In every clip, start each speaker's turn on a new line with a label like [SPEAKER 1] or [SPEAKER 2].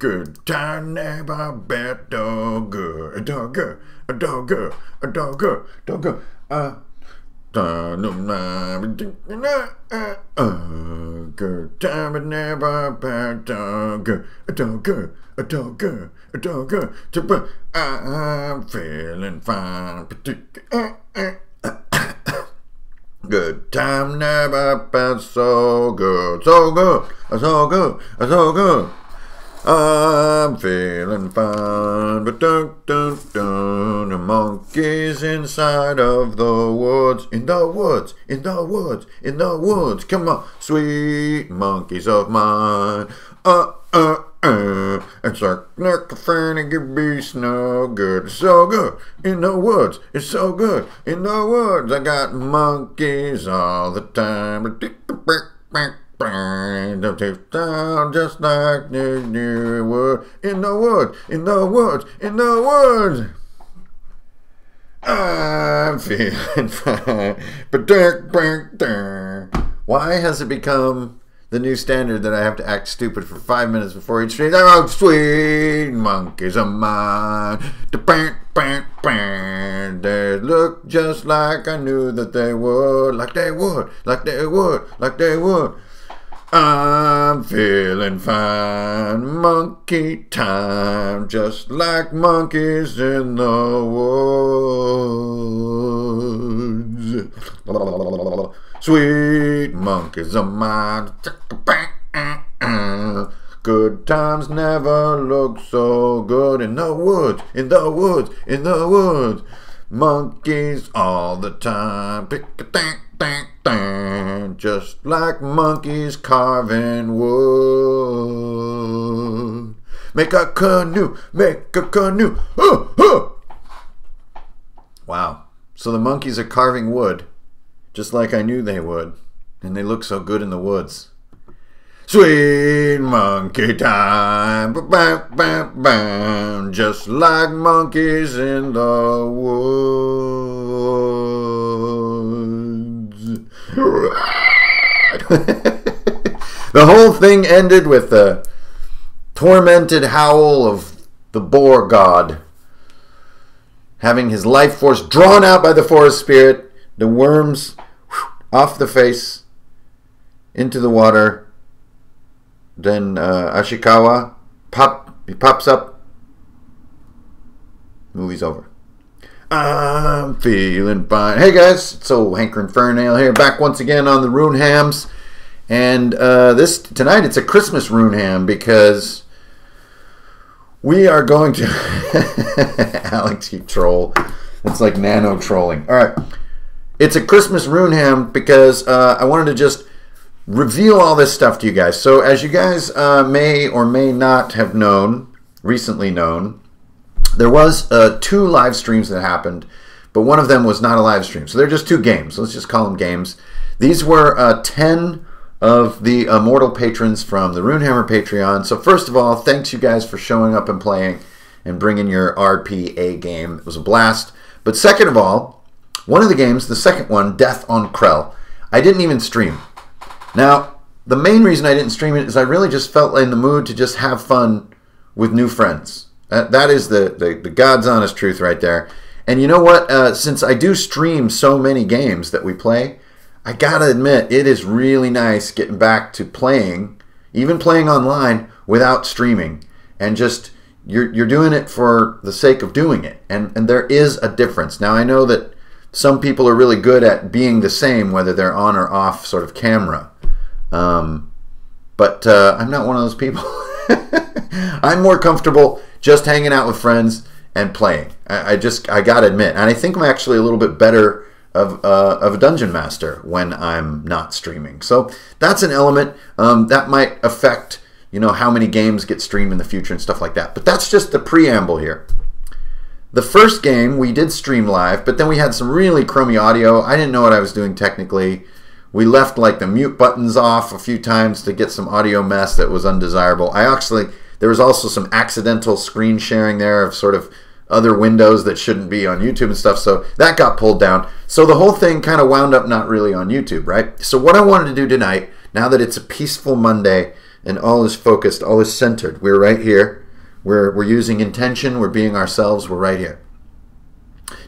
[SPEAKER 1] good time never bet dogger, a dogger, a dogger, a dogger, dogger. Good time but never bet dogger, a dogger, a dogger, a dogger. I'm feeling fine. Good time never felt so good, so good, so good, so good. I'm feeling fine, but the monkeys inside of the woods, in the woods, in the woods, in the woods. Come on, sweet monkeys of mine. It's like a frantic beast, no good, so good in the woods. It's so good in the woods. I got monkeys all the time. Just like you would in the woods, in the woods, in the woods. I'm feeling fine. Why has it become the new standard that I have to act stupid for 5 minutes before each stream? Oh, sweet monkeys of mine. They look just like I knew that they would. Like they would, like they would, like they would. I'm feeling fine. Monkey time. Just like monkeys in the woods. Sweet monkeys of mine. Good times never look so good in the woods, in the woods, in the woods. Monkeys all the time. Just like monkeys carving wood. Make a canoe, make a canoe. Wow. So the monkeys are carving wood, just like I knew they would. And they look so good in the woods. Sweet monkey time. Just like monkeys in the woods. The whole thing ended with the tormented howl of the boar god, having his life force drawn out by the forest spirit, the worms off the face into the water. Then Ashikawa he pops up. Movie's over. I'm feeling fine. Hey guys, it's old Hankering Fernail here, back once again on the Runehams. And tonight it's a Christmas Runeham because we are going to Alex, you troll. It's like nano trolling. Alright. It's a Christmas Runeham because I wanted to just reveal all this stuff to you guys. So as you guys may or may not have known, recently known, there was 2 live streams that happened, but one of them was not a live stream. So they're just 2 games. Let's just call them games. These were 10 of the immortal patrons from the Runehammer Patreon. So first of all, thanks you guys for showing up and playing and bringing your RPA game. It was a blast. But second of all, one of the games, the second one, Death on Krell, I didn't even stream. Now, the main reason I didn't stream it is I really just felt in the mood to just have fun with new friends. That is the God's honest truth right there. And you know what? Since I do stream so many games that we play, I gotta admit, it is really nice getting back to playing, even playing online without streaming. And just, you're doing it for the sake of doing it. And there is a difference. Now, I know that some people are really good at being the same, whether they're on or off sort of camera. But I'm not one of those people. I'm more comfortable just hanging out with friends and playing. I gotta admit, and I think I'm actually a little bit better of a dungeon master when I'm not streaming. So that's an element that might affect, you know, how many games get streamed in the future and stuff like that. But that's just the preamble here. The first game we did stream live, but then we had some really crummy audio. I didn't know what I was doing technically. We left like the mute buttons off a few times to get some audio mess that was undesirable. There was also some accidental screen sharing there of sort of other windows that shouldn't be on YouTube and stuff, so that got pulled down. So the whole thing kind of wound up not really on YouTube, right? So what I wanted to do tonight, now that it's a peaceful Monday, and all is focused, all is centered. We're right here. We're using intention. We're being ourselves. We're right here.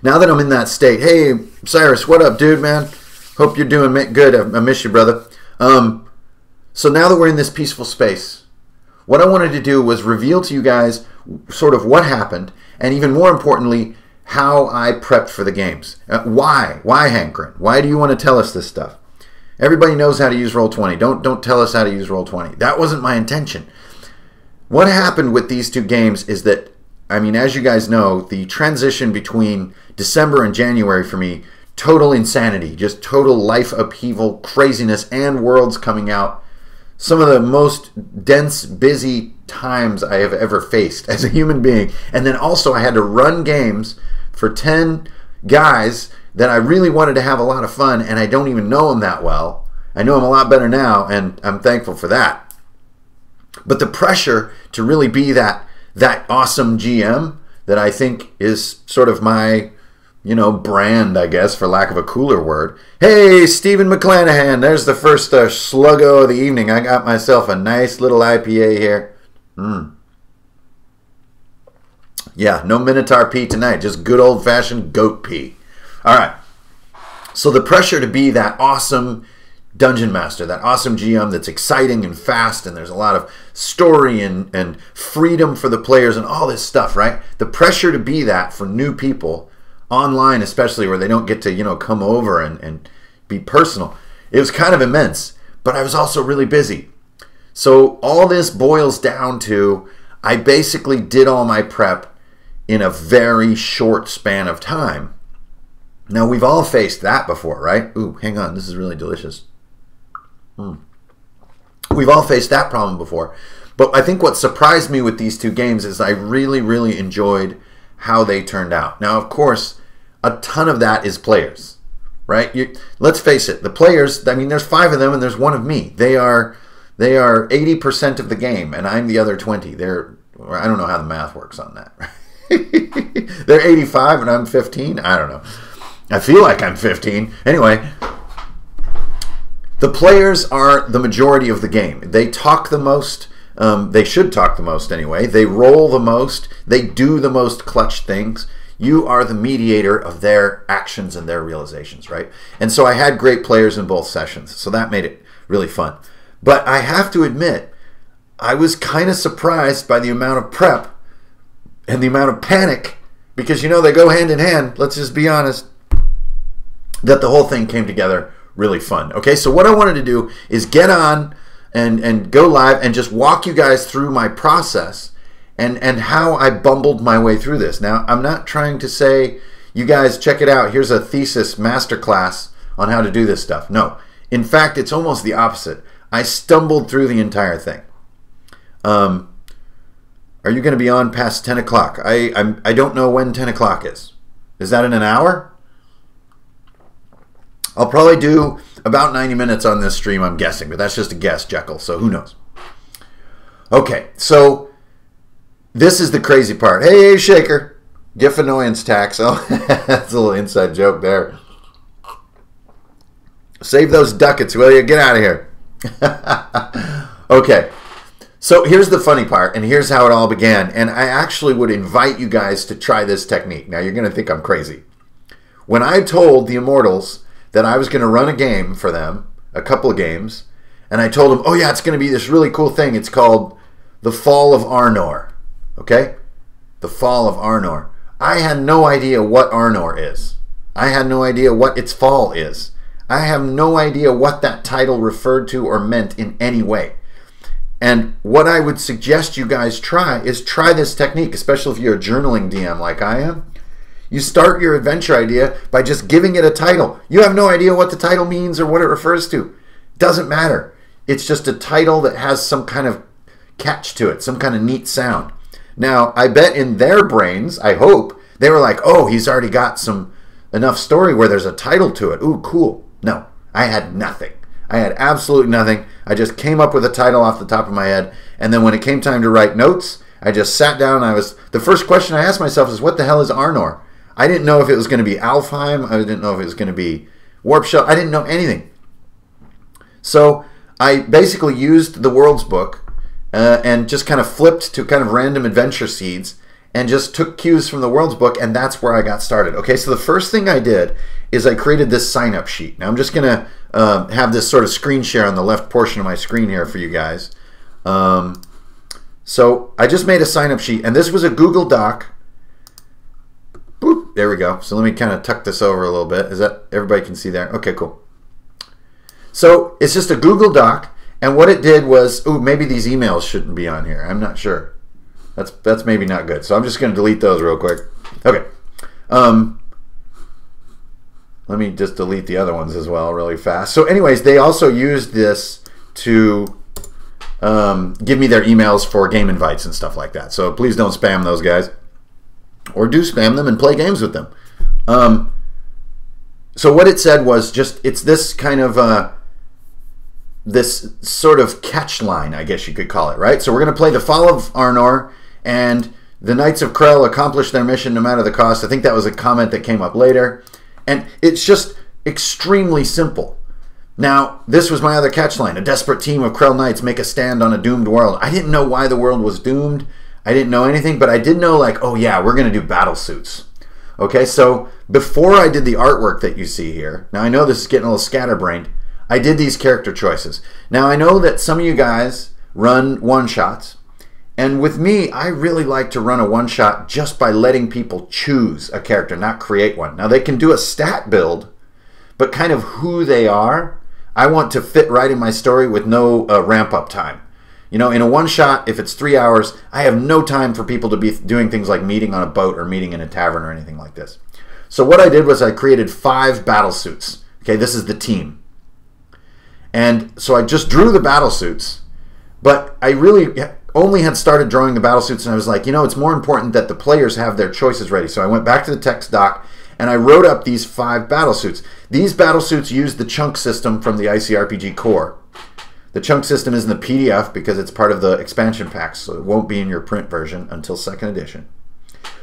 [SPEAKER 1] Now that I'm in that state, hey, Cyrus, what up, dude, man? Hope you're doing good. I miss you, brother. So now that we're in this peaceful space, what I wanted to do was reveal to you guys sort of what happened, and even more importantly, how I prepped for the games. Why? Why, Hankrin? Why do you want to tell us this stuff? Everybody knows how to use Roll20. Don't tell us how to use Roll20. That wasn't my intention. What happened with these two games is that, I mean, as you guys know, the transition between December and January for me, total insanity, just total life upheaval, craziness, and worlds coming out. Some of the most dense, busy times I have ever faced as a human being. And then also I had to run games for 10 guys that I really wanted to have a lot of fun, and I don't even know them that well. I know them a lot better now, and I'm thankful for that. But the pressure to really be that awesome GM that I think is sort of my, brand, I guess, for lack of a cooler word. Hey, Stephen McClanahan, there's the first sluggo of the evening. I got myself a nice little IPA here. Yeah, no Minotaur pee tonight, just good old-fashioned goat pee. All right, so the pressure to be that awesome Dungeon Master, that awesome GM that's exciting and fast, and there's a lot of story and freedom for the players and all this stuff, right? The pressure to be that for new people, online especially, where they don't get to, come over and be personal, it was kind of immense, but I was also really busy. So all this boils down to, I basically did all my prep in a very short span of time. Now, we've all faced that before, right? Ooh, hang on, this is really delicious. We've all faced that problem before. But I think what surprised me with these two games is I really, really enjoyed how they turned out. Now, of course, a ton of that is players, right? Let's face it, the players, I mean, there's 5 of them and there's 1 of me. They are 80% of the game, and I'm the other 20. I don't know how the math works on that. They're 85 and I'm 15? I don't know. I feel like I'm 15. Anyway, the players are the majority of the game. They talk the most. They should talk the most anyway. They roll the most. They do the most clutch things. You are the mediator of their actions and their realizations, right? And so I had great players in both sessions, so that made it really fun. But I have to admit, I was kind of surprised by the amount of prep and the amount of panic, because, they go hand in hand, let's just be honest, that the whole thing came together really fun. Okay, so what I wanted to do is get on and go live and just walk you guys through my process and how I bumbled my way through this. Now, I'm not trying to say, you guys, check it out, here's a thesis masterclass on how to do this stuff. No. In fact, it's almost the opposite. I stumbled through the entire thing. Are you going to be on past 10 o'clock? I don't know when 10 o'clock is. Is that in an hour? I'll probably do about 90 minutes on this stream, I'm guessing, but that's just a guess, Jekyll, so who knows? Okay, so this is the crazy part. Hey, Shaker, GIF annoyance tax. Oh, that's a little inside joke there. Save those ducats, will you? Get out of here. Okay, so here's the funny part, and here's how it all began, and I actually would invite you guys to try this technique. Now, you're going to think I'm crazy. When I told the Immortals that I was going to run a game for them, a couple of games, and I told them, oh yeah, it's going to be this really cool thing. It's called The Fall of Arnor. Okay? The Fall of Arnor. I had no idea what Arnor is. I had no idea what its fall is. I have no idea what that title referred to or meant in any way. And what I would suggest you guys try is try this technique, especially if you're a journaling DM like I am. You start your adventure idea by just giving it a title. You have no idea what the title means or what it refers to. Doesn't matter. It's just a title that has some kind of catch to it, some kind of neat sound. Now, I bet in their brains, I hope, they were like, oh, he's already got enough story where there's a title to it. Ooh, cool. No, I had nothing. I had absolutely nothing. I just came up with a title off the top of my head, and then when it came time to write notes, I just sat down. The first question I asked myself is, what the hell is Arnor? I didn't know if it was going to be Alfheim. I didn't know if it was going to be Warp Shell. I didn't know anything. So I basically used the Worlds book and just kind of flipped to kind of random adventure seeds and just took cues from the World's Book, and that's where I got started. Okay, so the first thing I did is I created this sign-up sheet. Now I'm just going to have this sort of screen share on the left portion of my screen here for you guys. So I just made a sign-up sheet, and this was a Google Doc. Boop, there we go. So let me kind of tuck this over a little bit. Is that, everybody can see there? Okay, cool. So it's just a Google Doc, and what it did was, ooh, maybe these emails shouldn't be on here. I'm not sure. That's maybe not good. So I'm just going to delete those real quick. Okay. Let me just delete the other ones as well really fast. So anyways, they also used this to give me their emails for game invites and stuff like that. So please don't spam those guys. Or do spam them and play games with them. So what it said was just, it's this kind of this sort of catch line, I guess you could call it, right? So we're going to play the Fall of Arnor, and the Knights of Krell accomplish their mission no matter the cost. I think that was a comment that came up later. And it's just extremely simple. Now, this was my other catch line. A desperate team of Krell Knights make a stand on a doomed world. I didn't know why the world was doomed. I didn't know anything, but I did know, like, oh yeah, we're going to do battle suits. Okay, so before I did the artwork that you see here, now I know this is getting a little scatterbrained, I did these character choices. Now I know that some of you guys run one-shots, and with me, I really like to run a one-shot just by letting people choose a character, not create one. Now they can do a stat build, but kind of who they are, I want to fit right in my story with no ramp-up time. You know, in a one-shot, if it's 3 hours, I have no time for people to be doing things like meeting on a boat or meeting in a tavern or anything like this. So what I did was I created 5 battle suits. Okay, this is the team. And so I just drew the battle suits, but I really only had started drawing the battle suits, and I was like, you know, it's more important that the players have their choices ready. So I went back to the text doc, and I wrote up these 5 battle suits. These battle suits use the chunk system from the ICRPG core. The chunk system is in the PDF because it's part of the expansion packs, so it won't be in your print version until 2nd edition.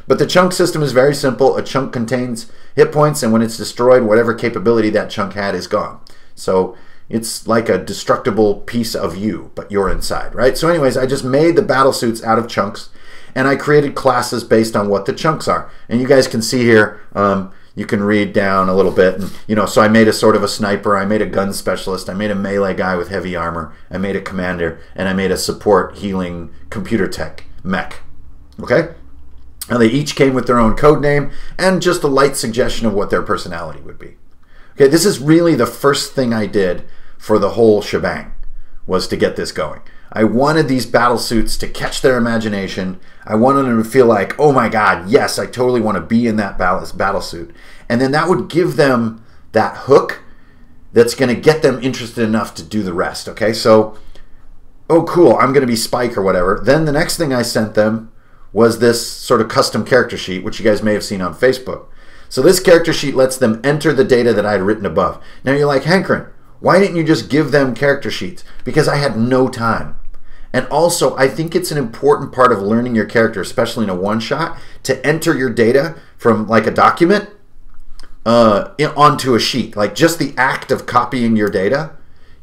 [SPEAKER 1] But the chunk system is very simple. A chunk contains hit points, and when it's destroyed, whatever capability that chunk had is gone. So it's like a destructible piece of you, but you're inside, right? So anyways, I just made the battle suits out of chunks, and I created classes based on what the chunks are. And you guys can see here, you can read down a little bit. And, you know, so I made a sort of a sniper, I made a gun specialist, I made a melee guy with heavy armor, I made a commander, and I made a support healing computer tech mech. Okay? Now they each came with their own code name and just a light suggestion of what their personality would be. Okay, this is really the first thing I did for the whole shebang, was to get this going. I wanted these battle suits to catch their imagination. I wanted them to feel like, oh my god, yes, I totally want to be in that battle suit. And then that would give them that hook that's going to get them interested enough to do the rest, okay? So, oh cool, I'm going to be Spike or whatever. Then the next thing I sent them was this sort of custom character sheet, which you guys may have seen on Facebook. So this character sheet lets them enter the data that I had written above. Now you're like, Hankrin, why didn't you just give them character sheets? Because I had no time. And also, I think it's an important part of learning your character, especially in a one-shot, to enter your data from like a document onto a sheet. Like just the act of copying your data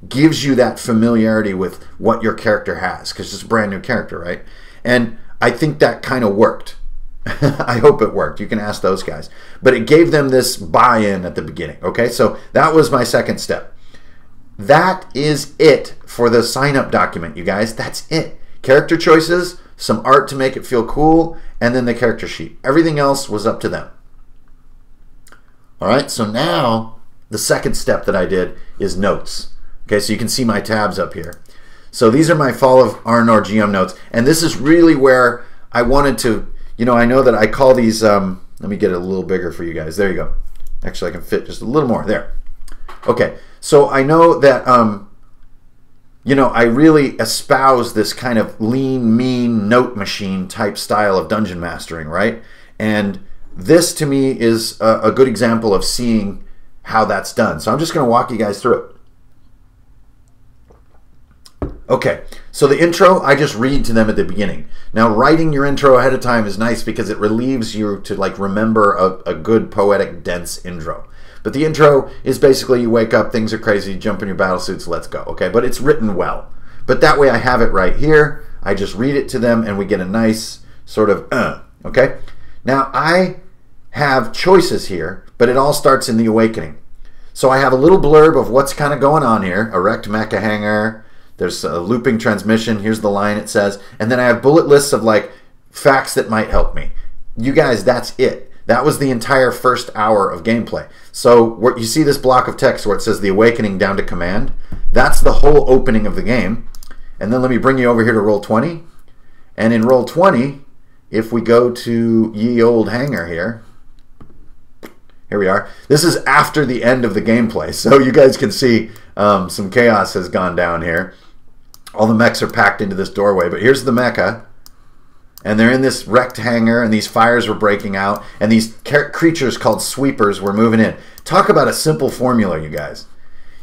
[SPEAKER 1] gives you that familiarity with what your character has, because it's a brand new character, right? And I think that kind of worked. I hope it worked. You can ask those guys. But it gave them this buy-in at the beginning, okay? So that was my second step. That is it for the sign-up document, you guys. That's it. Character choices, some art to make it feel cool, and then the character sheet. Everything else was up to them. All right, so now the second step that I did is notes. Okay, so you can see my tabs up here. So these are my Fall of Arnor GM notes, and this is really where I wanted to, you know, I know that I call these, let me get it a little bigger for you guys. There you go. Actually, I can fit just a little more. There. Okay, so I know that, you know, I really espouse this kind of lean, mean note machine type style of dungeon mastering, right? And this to me is a good example of seeing how that's done. So I'm just going to walk you guys through it. Okay, so the intro, I just read to them at the beginning. Now, writing your intro ahead of time is nice because it relieves you to like remember a good poetic, dense intro. But the intro is basically you wake up, things are crazy, jump in your battle suits, let's go. Okay, but it's written well. But that way I have it right here. I just read it to them, and we get a nice sort of, okay? Now, I have choices here, but it all starts in the awakening. So I have a little blurb of what's kind of going on here. Erect mecha hanger. There's a looping transmission. Here's the line it says. And then I have bullet lists of like facts that might help me. You guys, that's it. That was the entire first hour of gameplay. So you see this block of text where it says the awakening down to command. That's the whole opening of the game. And then let me bring you over here to Roll20. And in Roll20, if we go to ye old hanger here, here we are. This is after the end of the gameplay. So you guys can see some chaos has gone down here. All the mechs are packed into this doorway. But here's the mecha. And they're in this wrecked hangar, and these fires were breaking out. And these creatures called sweepers were moving in. Talk about a simple formula, you guys.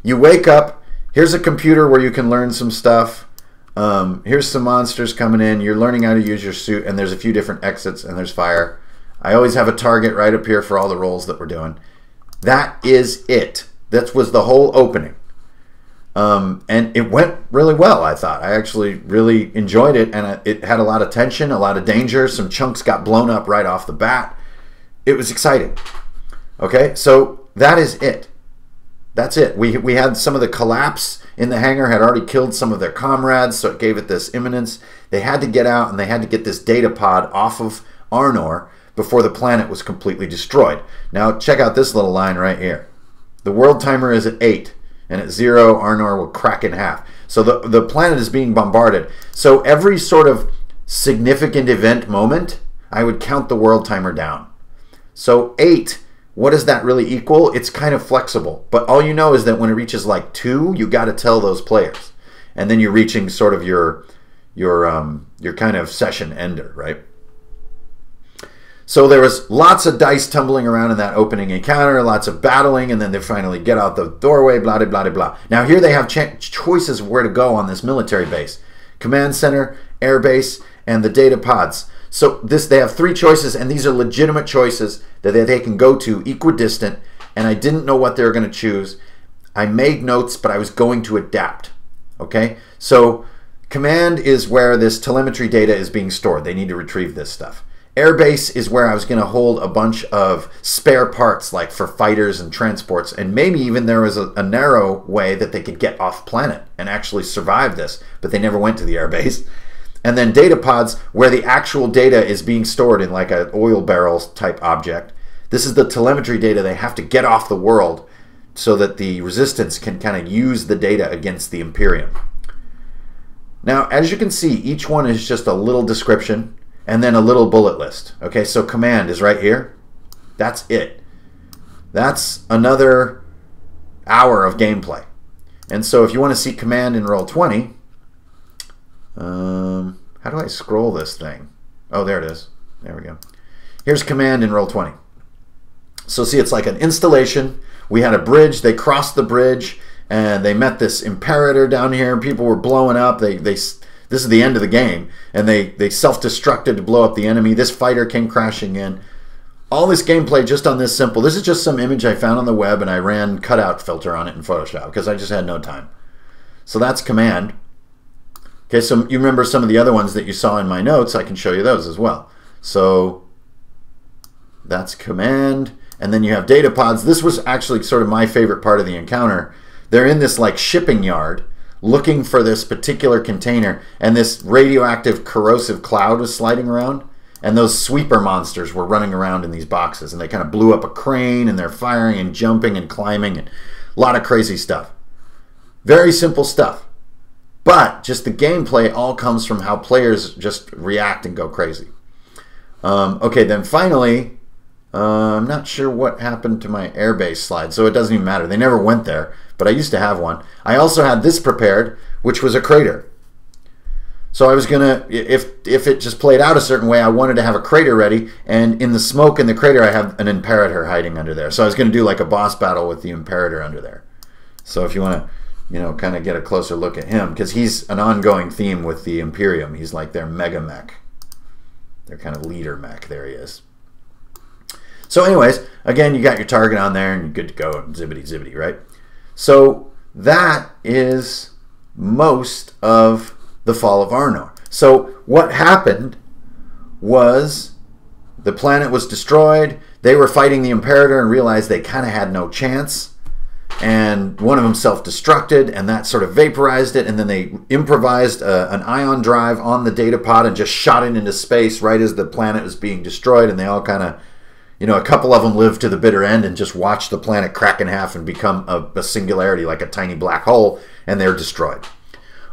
[SPEAKER 1] You wake up. Here's a computer where you can learn some stuff. Here's some monsters coming in. You're learning how to use your suit. And there's a few different exits, and there's fire. I always have a target right up here for all the rolls that we're doing. That is it. That was the whole opening. And it went really well, I thought. I actually really enjoyed it, and it had a lot of tension, a lot of danger. Some chunks got blown up right off the bat. It was exciting. Okay, so that is it. That's it. We had some of the collapse in the hangar had already killed some of their comrades, so it gave it this imminence. They had to get out, and they had to get this data pod off of Arnor before the planet was completely destroyed. Now, check out this little line right here. The world timer is at 8, and at 0, Arnor will crack in half. So the planet is being bombarded. So every sort of significant event moment, I would count the world timer down. So 8, what does that really equal? It's kind of flexible. But all you know is that when it reaches like 2, you got to tell those players. And then you're reaching sort of your kind of session ender, right? So there was lots of dice tumbling around in that opening encounter, lots of battling, and then they finally get out the doorway, blah, blah, blah, blah. Now here they have choices of where to go on this military base. Command center, air base, and the data pods. So they have 3 choices, and these are legitimate choices that they can go to equidistant, and I didn't know what they were going to choose. I made notes, but I was going to adapt. Okay? So command is where this telemetry data is being stored. They need to retrieve this stuff. Airbase is where I was going to hold a bunch of spare parts, like for fighters and transports, and maybe even there was a narrow way that they could get off planet and actually survive this, but they never went to the airbase. And then data pods, where the actual data is being stored in like an oil barrel type object. This is the telemetry data they have to get off the world so that the resistance can kind of use the data against the Imperium. Now, as you can see, each one is just a little description and then a little bullet list. Okay, so command is right here. That's it. That's another hour of gameplay. And so if you want to see command in Roll20, how do I scroll this thing? Oh, there it is. There we go. Here's command in Roll20. So see, it's like an installation. We had a bridge. They crossed the bridge, and they met this Imperator down here. People were blowing up. This is the end of the game, and they self-destructed to blow up the enemy. This fighter came crashing in. All this gameplay just on this simple. This is just some image I found on the web, and I ran cutout filter on it in Photoshop because I just had no time. So that's command. Okay, so you remember some of the other ones that you saw in my notes. I can show you those as well. So that's command. And then you have data pods. This was actually sort of my favorite part of the encounter. They're in this like shipping yard looking for this particular container, and this radioactive corrosive cloud was sliding around, and those sweeper monsters were running around in these boxes, and they kind of blew up a crane, and they're firing and jumping and climbing, and a lot of crazy stuff. Very simple stuff. But just the gameplay all comes from how players just react and go crazy. Okay, then finally, I'm not sure what happened to my airbase slide, so it doesn't even matter. They never went there, but I used to have one. I also had this prepared, which was a crater. So I was going to, if it just played out a certain way, I wanted to have a crater ready, and in the smoke in the crater, I have an Imperator hiding under there. So I was going to do like a boss battle with the Imperator under there. So if you want to, you know, kind of get a closer look at him, because he's an ongoing theme with the Imperium. He's like their mega mech. Their kind of leader mech. There he is. So anyways, again, you got your target on there, and you're good to go. Zibbity, zibbity, right? So that is most of the Fall of Arnor. So what happened was the planet was destroyed. They were fighting the Imperator and realized they kind of had no chance. And one of them self-destructed, and that sort of vaporized it. And then they improvised an ion drive on the data pod and just shot it into space right as the planet was being destroyed. And they all kind of, you know, a couple of them lived to the bitter end and just watched the planet crack in half and become a singularity, like a tiny black hole, and they're destroyed.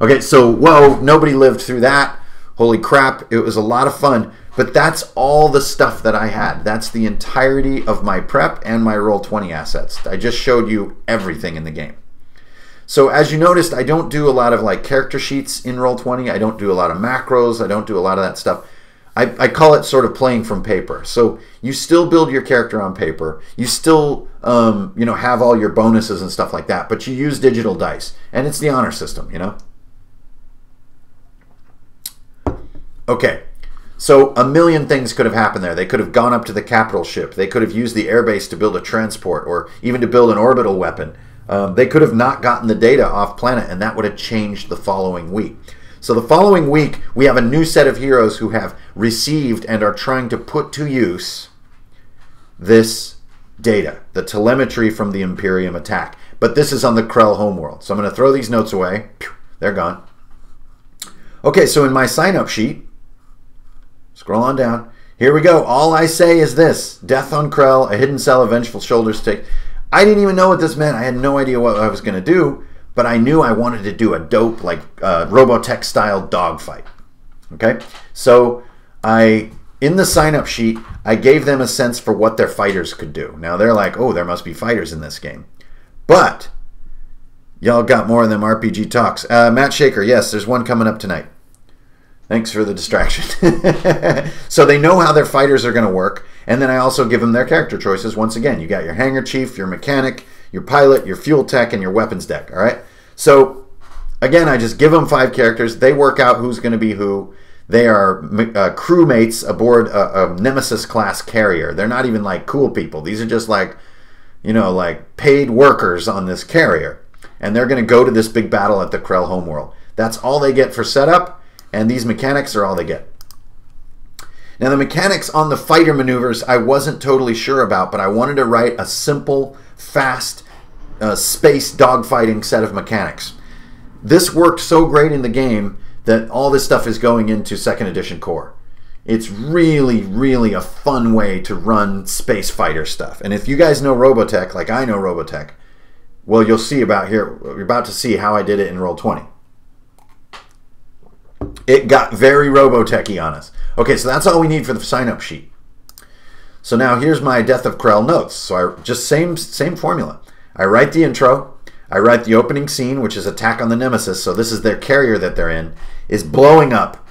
[SPEAKER 1] Okay, so, whoa, nobody lived through that. Holy crap, it was a lot of fun. But that's all the stuff that I had. That's the entirety of my prep and my Roll20 assets. I just showed you everything in the game. So as you noticed, I don't do a lot of like character sheets in Roll20. I don't do a lot of macros. I don't do a lot of that stuff. I call it sort of playing from paper. So you still build your character on paper. You still you know, have all your bonuses and stuff like that, but you use digital dice. And it's the honor system, you know? Okay. So a million things could have happened there. They could have gone up to the capital ship. They could have used the airbase to build a transport or even to build an orbital weapon. They could have not gotten the data off planet, and that would have changed the following week. So the following week, we have a new set of heroes who have received and are trying to put to use this data, the telemetry from the Imperium attack. But this is on the Krell homeworld. So I'm going to throw these notes away. They're gone. Okay, so in my sign-up sheet, scroll on down. Here we go. All I say is this. Death on Krell, a hidden cell, a vengeful shoulder stick. I didn't even know what this meant. I had no idea what I was going to do, but I knew I wanted to do a dope, like Robotech-style dogfight. Okay? So in the sign-up sheet, I gave them a sense for what their fighters could do. Now, they're like, oh, there must be fighters in this game. But y'all got more of them RPG talks. Matt Shaker, yes, there's one coming up tonight. Thanks for the distraction. So they know how their fighters are going to work. And then I also give them their character choices. Once again, you got your hangar chief, your mechanic, your pilot, your fuel tech, and your weapons deck. All right. So again, I just give them 5 characters. They work out who's going to be who. They are crewmates aboard a Nemesis class carrier. They're not even like cool people. These are just like, you know, like paid workers on this carrier. And they're going to go to this big battle at the Krell homeworld. That's all they get for setup. And these mechanics are all they get. Now the mechanics on the fighter maneuvers I wasn't totally sure about, but I wanted to write a simple, fast, space dogfighting set of mechanics. This worked so great in the game that all this stuff is going into 2nd edition core. It's really, really a fun way to run space fighter stuff. And if you guys know Robotech, like I know Robotech, well, you'll see about here, you're about to see how I did it in Roll20. It got very Robotech-y on us. Okay, so that's all we need for the sign-up sheet. So now here's my Death of Krell notes. So I just same formula. I write the intro. I write the opening scene, which is attack on the Nemesis. So this is their carrier that they're in, is blowing up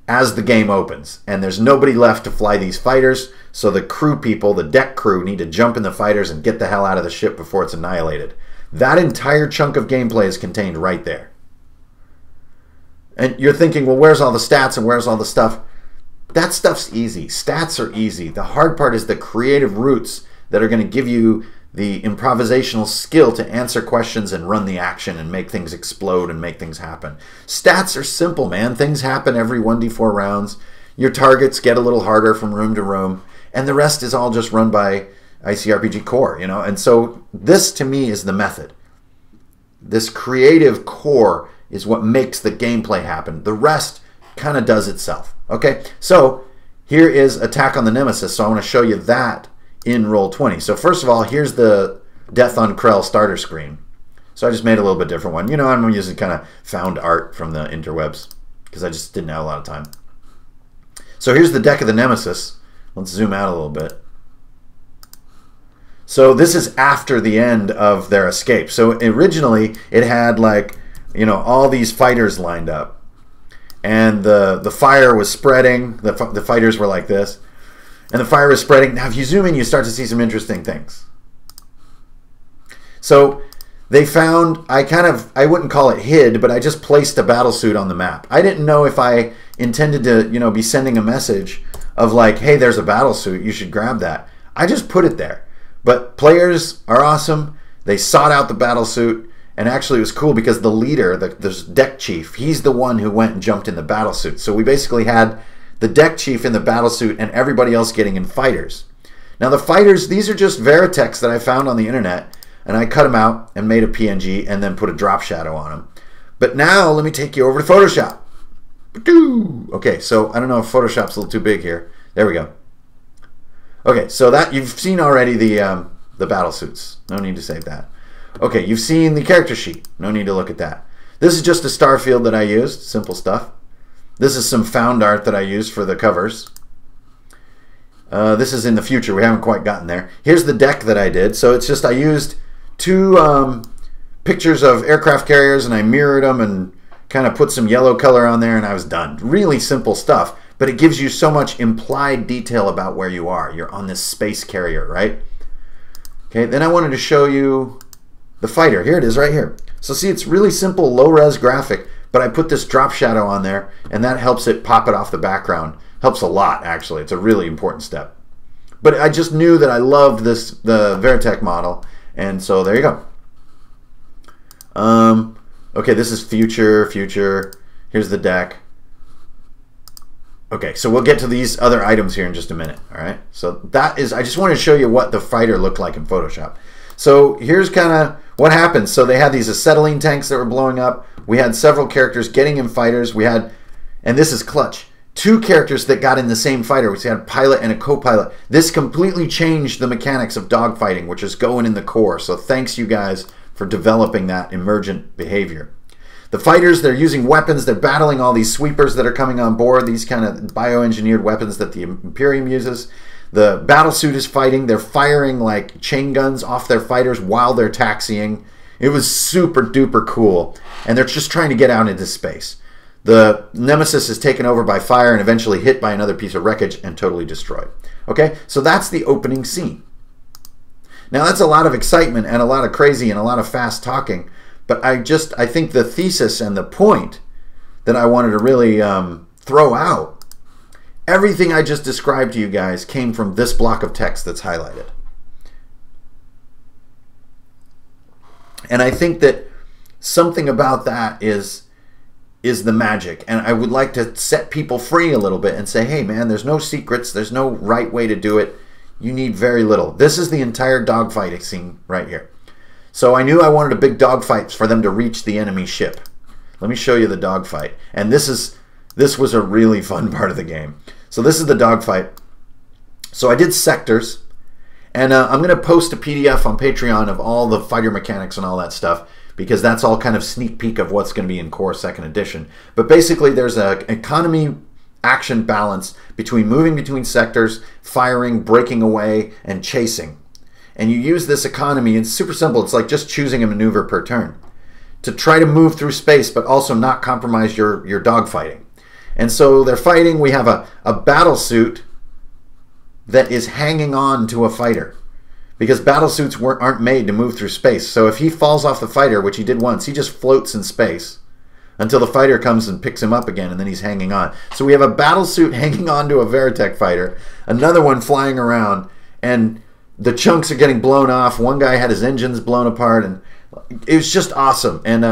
[SPEAKER 1] as the game opens. And there's nobody left to fly these fighters. So the crew people, the deck crew, need to jump in the fighters and get the hell out of the ship before it's annihilated. That entire chunk of gameplay is contained right there. And you're thinking, well, where's all the stats and where's all the stuff? That stuff's easy. Stats are easy. The hard part is the creative roots that are going to give you the improvisational skill to answer questions and run the action and make things explode and make things happen. Stats are simple, man. Things happen every 1d4 rounds. Your targets get a little harder from room to room. And the rest is all just run by ICRPG core, you know? And so this, to me, is the method. This creative core is what makes the gameplay happen. The rest kind of does itself. Okay, so here is Attack on the Nemesis. So I want to show you that in Roll20. So first of all, here's the Death on Krell starter screen. So I just made a little bit different one. You know, I'm using kind of found art from the interwebs because I just didn't have a lot of time. So here's the deck of the Nemesis. Let's zoom out a little bit. So this is after the end of their escape. So originally it had like, you know, all these fighters lined up. And the fire was spreading. The fighters were like this. And the fire was spreading. Now if you zoom in, you start to see some interesting things. So they found, I wouldn't call it hid, but I just placed a battlesuit on the map. I didn't know if I intended to, you know, be sending a message of like, hey, there's a battlesuit, you should grab that. I just put it there. But players are awesome. They sought out the battlesuit And actually it was cool because the leader, the deck chief, he's the one who went and jumped in the battle suit. So we basically had the deck chief in the battle suit and everybody else getting in fighters. Now the fighters, these are just Veritex that I found on the internet, and I cut them out and made a PNG and then put a drop shadow on them. But now let me take you over to Photoshop. Okay, so I don't know if Photoshop's a little too big here. There we go. Okay, so that you've seen already the battle suits. No need to save that. Okay, you've seen the character sheet. No need to look at that. This is just a star field that I used. Simple stuff. This is some found art that I used for the covers. This is in the future. We haven't quite gotten there. Here's the deck that I did. So it's just I used two pictures of aircraft carriers and I mirrored them and kind of put some yellow color on there and I was done. Really simple stuff, but it gives you so much implied detail about where you are. You're on this space carrier, right? Okay, then I wanted to show you the fighter. Here it is right here. So see, it's really simple, low-res graphic, but I put this drop shadow on there, and that helps it pop it off the background. Helps a lot, actually. It's a really important step. But I just knew that I loved the Veritech model, and so there you go. Okay, this is future. Here's the deck. Okay, so we'll get to these other items here in just a minute, all right? So that is, I just wanted to show you what the fighter looked like in Photoshop. So here's kind of what happened. So they had these acetylene tanks that were blowing up. We had several characters getting in fighters. We had, and this is clutch, 2 characters that got in the same fighter. We had a pilot and a co-pilot. This completely changed the mechanics of dogfighting, which is going in the core. So thanks you guys for developing that emergent behavior. The fighters, they're using weapons. They're battling all these sweepers that are coming on board, these kind of bioengineered weapons that the Imperium uses. The battle suit is fighting. They're firing like chain guns off their fighters while they're taxiing. It was super duper cool. And they're just trying to get out into space. The Nemesis is taken over by fire and eventually hit by another piece of wreckage and totally destroyed. Okay, so that's the opening scene. Now that's a lot of excitement and a lot of crazy and a lot of fast talking. But I think the thesis and the point that I wanted to really throw out, everything I just described to you guys came from this block of text that's highlighted. And I think that something about that is the magic. And I would like to set people free a little bit and say, hey man, there's no secrets, there's no right way to do it. You need very little. This is the entire dogfighting scene right here. So I knew I wanted a big dogfight for them to reach the enemy ship. Let me show you the dogfight. And this was a really fun part of the game. So this is the dogfight. So I did sectors, and I'm going to post a PDF on Patreon of all the fighter mechanics and all that stuff, because that's all kind of sneak peek of what's going to be in Core 2nd Edition. But basically there's an economy action balance between moving between sectors, firing, breaking away, and chasing. And you use this economy, it's super simple, it's like just choosing a maneuver per turn, to try to move through space but also not compromise your dogfighting. And so they're fighting. We have a battle suit that is hanging on to a fighter, because battle suits aren't made to move through space. So if he falls off the fighter, which he did once, he just floats in space until the fighter comes and picks him up again, and then he's hanging on. So we have a battle suit hanging on to a Veritech fighter, another one flying around, and the chunks are getting blown off. One guy had his engines blown apart, and it was just awesome. And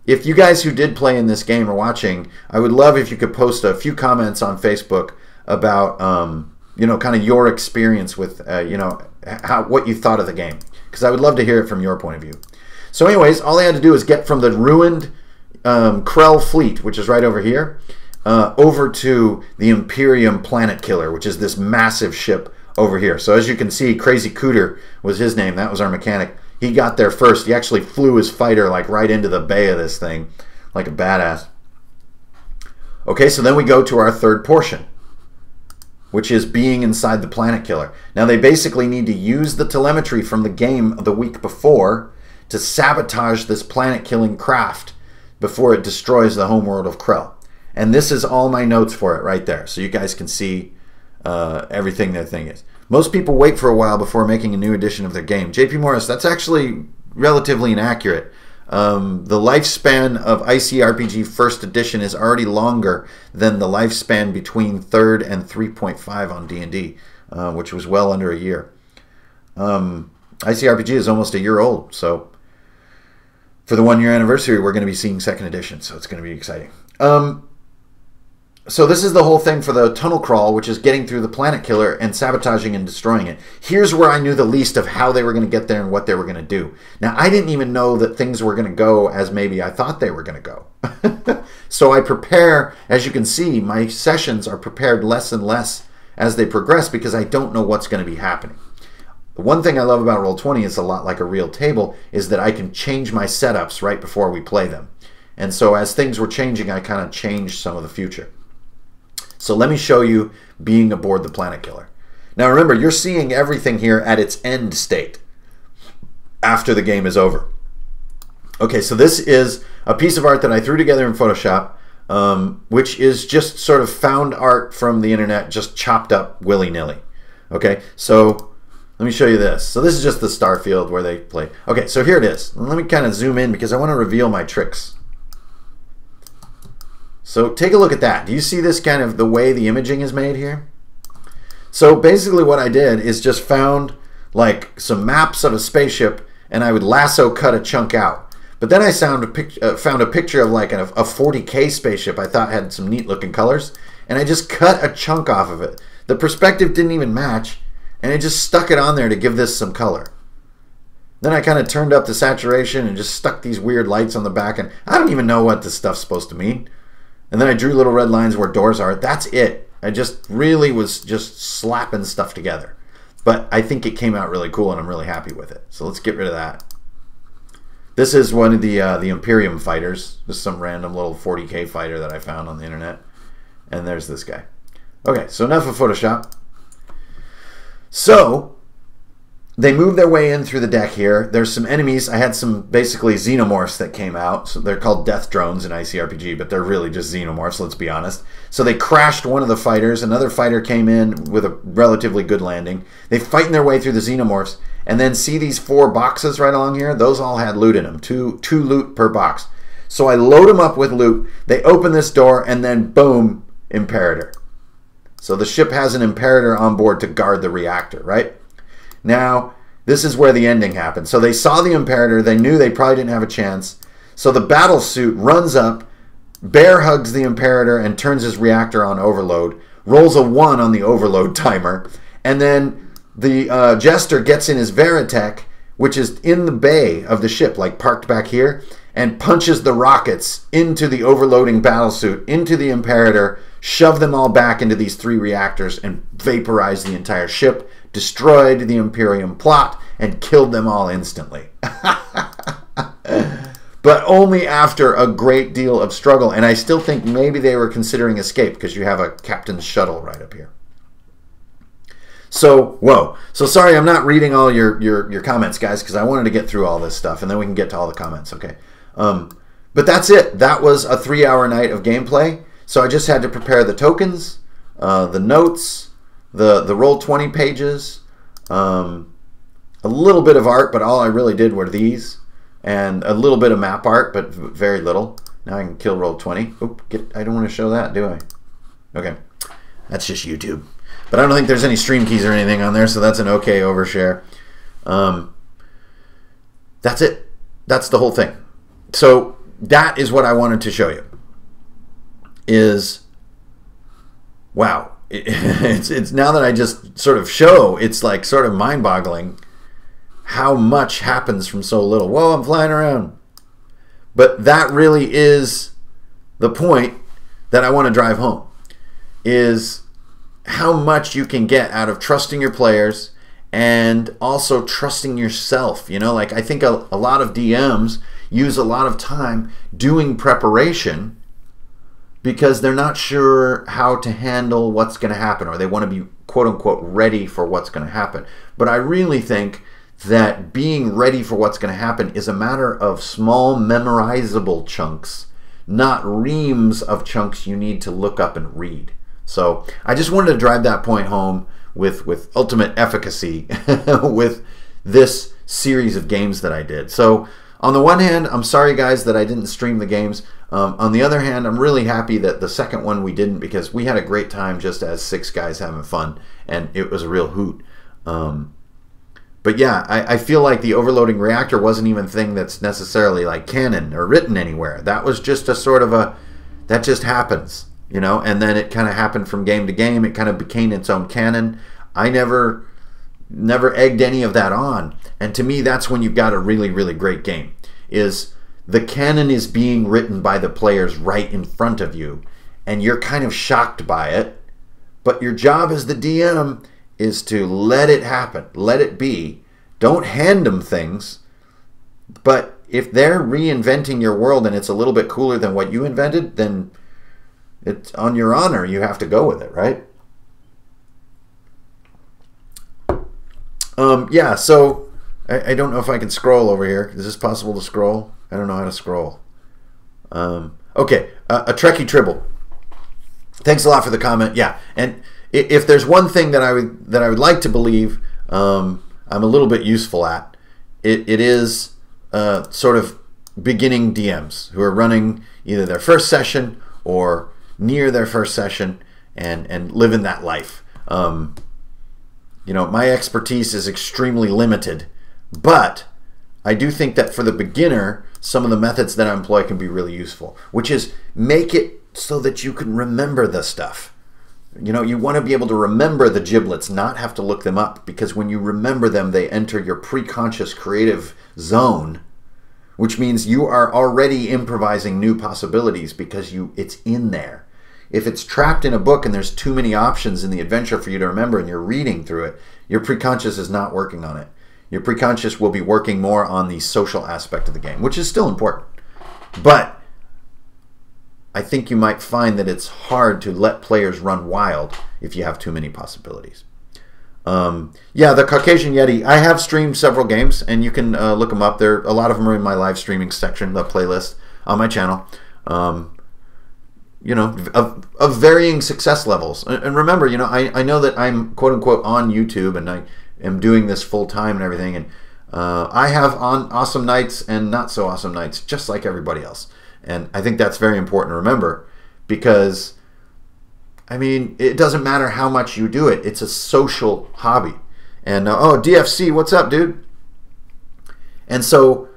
[SPEAKER 1] if you guys who did play in this game are watching, I would love if you could post a few comments on Facebook about, you know, kind of your experience with, you know, what you thought of the game, because I would love to hear it from your point of view. So anyways, all I had to do is get from the ruined Krell fleet, which is right over here, over to the Imperium Planet Killer, which is this massive ship over here. So as you can see, Crazy Cooter was his name. That was our mechanic. He got there first. He actually flew his fighter like right into the bay of this thing, like a badass. Okay, so then we go to our third portion, which is being inside the Planet Killer. Now they basically need to use the telemetry from the game the week before to sabotage this planet-killing craft before it destroys the homeworld of Krell. And this is all my notes for it right there, so you guys can see everything their thing is. Most people wait for a while before making a new edition of their game. JP Morris, that's actually relatively inaccurate. The lifespan of ICRPG First Edition is already longer than the lifespan between 3rd and 3.5 on D&D, which was well under a year. ICRPG is almost a year old, so for the 1 year anniversary, we're going to be seeing 2nd edition, so it's going to be exciting. So this is the whole thing for the tunnel crawl, which is getting through the planet killer and sabotaging and destroying it. Here's where I knew the least of how they were going to get there and what they were going to do. Now, I didn't even know that things were going to go as maybe I thought they were going to go. So I prepare, as you can see, my sessions are prepared less and less as they progress because I don't know what's going to be happening. The one thing I love about Roll20 is a lot like a real table, is that I can change my setups right before we play them. And so as things were changing, I kind of changed some of the future. So let me show you being aboard the Planet Killer. Now remember, you're seeing everything here at its end state after the game is over. Okay, so this is a piece of art that I threw together in Photoshop, which is just sort of found art from the internet, just chopped up willy-nilly. Okay, so let me show you this. So this is just the star field where they play. Okay, so here it is. Let me kind of zoom in because I want to reveal my tricks. So take a look at that. Do you see this kind of the way the imaging is made here? So basically what I did is just found like some maps of a spaceship and I would lasso cut a chunk out. But then I found a picture of like a 40K spaceship I thought had some neat looking colors, and I just cut a chunk off of it. The perspective didn't even match, and I just stuck it on there to give this some color. Then I kind of turned up the saturation and just stuck these weird lights on the back, and I don't even know what this stuff's supposed to mean. And then I drew little red lines where doors are. That's it. I just really was just slapping stuff together. But I think it came out really cool and I'm really happy with it. So let's get rid of that. This is one of the Imperium fighters. Just some random little 40K fighter that I found on the internet. And there's this guy. Okay, so enough of Photoshop. So they move their way in through the deck here. There's some enemies. I had some basically xenomorphs that came out. So they're called death drones in ICRPG, but they're really just xenomorphs, let's be honest. So they crashed one of the fighters. Another fighter came in with a relatively good landing. They fight their way through the xenomorphs, and then see these 4 boxes right along here? Those all had loot in them, two loot per box. So I load them up with loot. They open this door, and then boom, Imperator. So the ship has an Imperator on board to guard the reactor, right? Now, this is where the ending happened. So they saw the Imperator. They knew they probably didn't have a chance. So the battle suit runs up, bear hugs the Imperator and turns his reactor on overload, rolls a 1 on the overload timer, and then the Jester gets in his Veritech, which is in the bay of the ship, like parked back here, and punches the rockets into the overloading battlesuit, into the Imperator, shove them all back into these 3 reactors, and vaporize the entire ship, destroyed the Imperium plot, and killed them all instantly. But only after a great deal of struggle, and I still think maybe they were considering escape, because you have a captain's shuttle right up here. So, whoa. So sorry I'm not reading all your comments, guys, because I wanted to get through all this stuff, and then we can get to all the comments, okay? But that's it. That was a 3-hour night of gameplay. So I just had to prepare the tokens, the notes, the Roll20 pages, a little bit of art, but all I really did were these, and a little bit of map art, but very little. Now I can kill Roll20. Oop, I don't want to show that, do I? Okay. That's just YouTube. But I don't think there's any stream keys or anything on there, so that's an okay overshare. That's it. That's the whole thing. So that is what I wanted to show you. Is, wow. It's now that I just sort of show, it's like sort of mind-boggling how much happens from so little. Whoa, I'm flying around. But that really is the point that I want to drive home, is how much you can get out of trusting your players and also trusting yourself. You know, like I think a lot of DMs use a lot of time doing preparation because they're not sure how to handle what's going to happen, or they want to be quote-unquote ready for what's going to happen. But I really think that being ready for what's going to happen is a matter of small memorizable chunks, not reams of chunks you need to look up and read. So I just wanted to drive that point home with ultimate efficacy with this series of games that I did. So on the one hand, I'm sorry guys that I didn't stream the games. On the other hand, I'm really happy that the second one we didn't, because we had a great time just as 6 guys having fun, and it was a real hoot. But yeah, I feel like the overloading reactor wasn't even a thing that's necessarily like canon or written anywhere. That was just a sort of a, that just happens, you know, and then it kind of happened from game to game. It kind of became its own canon. I never egged any of that on. And to me, that's when you've got a really, really great game, is the canon is being written by the players right in front of you, and you're kind of shocked by it, but your job as the DM is to let it happen, let it be. Don't hand them things, but if they're reinventing your world and it's a little bit cooler than what you invented, then it's on your honor. You have to go with it, right? Yeah, so I don't know if I can scroll over here. Is this possible to scroll? I don't know how to scroll. Okay, a Trekkie Tribble. Thanks a lot for the comment. Yeah, and if there's one thing that I would like to believe I'm a little bit useful at, it is sort of beginning DMs who are running either their first session or near their first session and living that life. You know, my expertise is extremely limited, but I do think that for the beginner, some of the methods that I employ can be really useful, which is make it so that you can remember the stuff. You know, you want to be able to remember the giblets, not have to look them up, because when you remember them, they enter your pre-conscious creative zone, which means you are already improvising new possibilities because it's in there. If it's trapped in a book and there's too many options in the adventure for you to remember and you're reading through it, your pre-conscious is not working on it. Your pre-conscious will be working more on the social aspect of the game, which is still important. But I think you might find that it's hard to let players run wild if you have too many possibilities. Yeah, the Caucasian Yeti. I have streamed several games, and you can look them up. A lot of them are in my live streaming section, the playlist on my channel. You know, of varying success levels. And remember, you know, I know that I'm quote unquote on YouTube, and I am doing this full time and everything, and I have awesome nights and not so awesome nights, just like everybody else. And I think that's very important to remember, because I mean, it doesn't matter how much you do it. It's a social hobby. And oh, DFC, what's up, dude? And so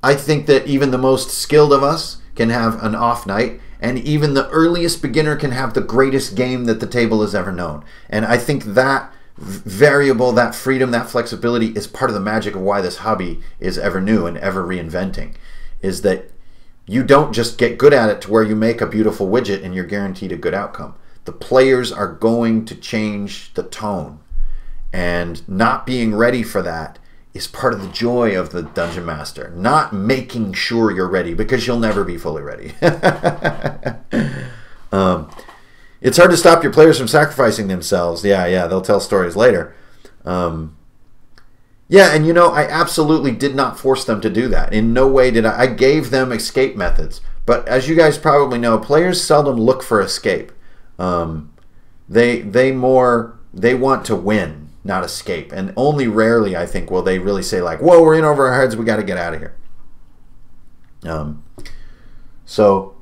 [SPEAKER 1] I think that even the most skilled of us can have an off night, and even the earliest beginner can have the greatest game that the table has ever known. And I think that variable, that freedom, that flexibility is part of the magic of why this hobby is ever new and ever reinventing, is that you don't just get good at it to where you make a beautiful widget and you're guaranteed a good outcome. The players are going to change the tone, and not being ready for that is part of the joy of the Dungeon Master. Not making sure you're ready, because you'll never be fully ready. It's hard to stop your players from sacrificing themselves. Yeah, they'll tell stories later. Yeah, and you know, I absolutely did not force them to do that. In no way did I. I gave them escape methods. But as you guys probably know, players seldom look for escape. They want to win, not escape. And only rarely, I think, will they really say like, whoa, we're in over our heads, we got to get out of here. So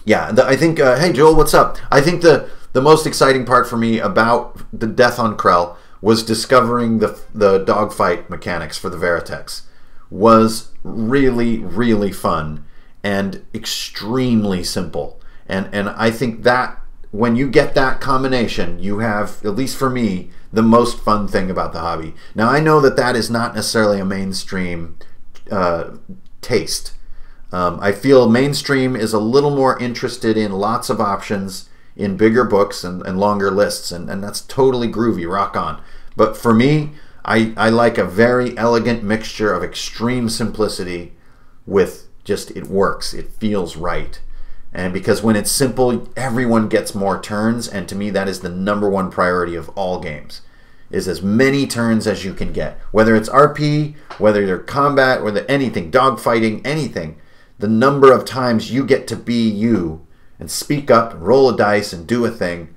[SPEAKER 1] yeah, I think, hey Joel, what's up? I think the most exciting part for me about the death on Krell was discovering the dogfight mechanics for the Veritex. Was really, really fun and extremely simple. And I think that when you get that combination, you have, at least for me, the most fun thing about the hobby. Now, I know that that is not necessarily a mainstream taste. I feel mainstream is a little more interested in lots of options, in bigger books and longer lists, and that's totally groovy, rock on. But for me, I like a very elegant mixture of extreme simplicity with just, it works, it feels right. And because when it's simple, everyone gets more turns, and to me that is the #1 priority of all games, is as many turns as you can get. Whether it's RP, whether you're combat, whether anything, dogfighting, anything, the number of times you get to be you and speak up, roll a dice, and do a thing,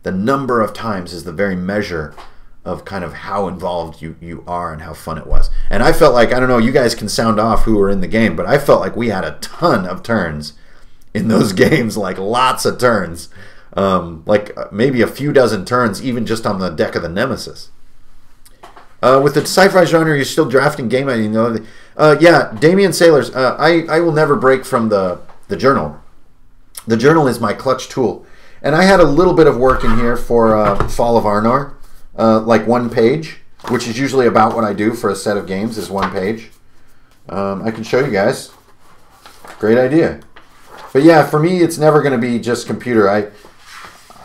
[SPEAKER 1] the number of times is the very measure of kind of how involved you are and how fun it was. And I felt like, I don't know, you guys can sound off who were in the game, but I felt like we had a ton of turns in those games, like lots of turns. Like maybe a few dozen turns even just on the deck of the Nemesis. With the sci-fi genre, you're still drafting game ideas. You know? Yeah, Damien Sailors. I will never break from the journal. The journal is my clutch tool. And I had a little bit of work in here for Fall of Arnor, like 1 page, which is usually about what I do for a set of games is 1 page. I can show you guys. Great idea. But yeah, for me, it's never going to be just computer.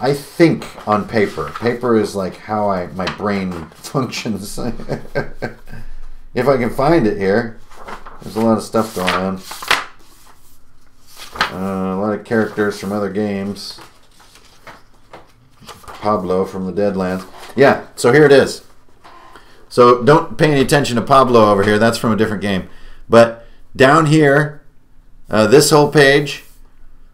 [SPEAKER 1] I think on paper. Paper is like how my brain functions. If I can find it here. There's a lot of stuff going on. A lot of characters from other games. Pablo from the Deadlands. Yeah, so here it is. So don't pay any attention to Pablo over here. That's from a different game. But down here, this whole page,